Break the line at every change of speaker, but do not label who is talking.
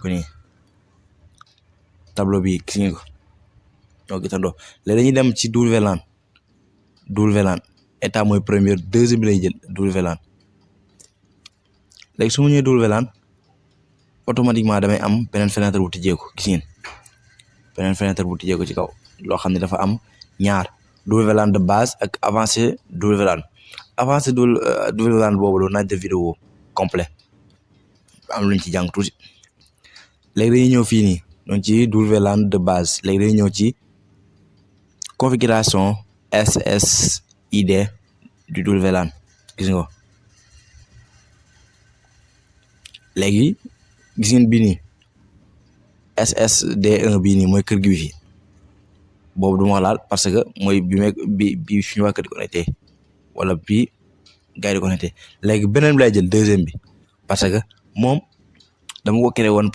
ko nii tableau bi gis ngeen ko ñoo gisandoo léegi dañuy dem ci WLAN état mooy première deuxième bi lay jël WLAN léegi su ma ñëwee WLAN automatiquement damay am beneen fenêtre bu tijjeeku gis ngeen beneen fenêtre bu tijjeeku ci kaw loo xam ne dafa am ñaar WLAN de base ak avancé WLAN boobu loolu naaj de vidéo complet am luñ ci jàng tuuti léegi dañuy ñëw fii nii donc ci WLAN de base léegi dañuy ñëw ci configuration SSID du WLAN gis nga léegi gis ngeen bii nii SSD1 bii nii mooy kër gi fi boobu du ma laal parce que mooy bi fi ñu waa kër di connecté wala bii gars yi di connecté léegi beneen bi lay jël deuxième bi parce que moom dama ko créé woon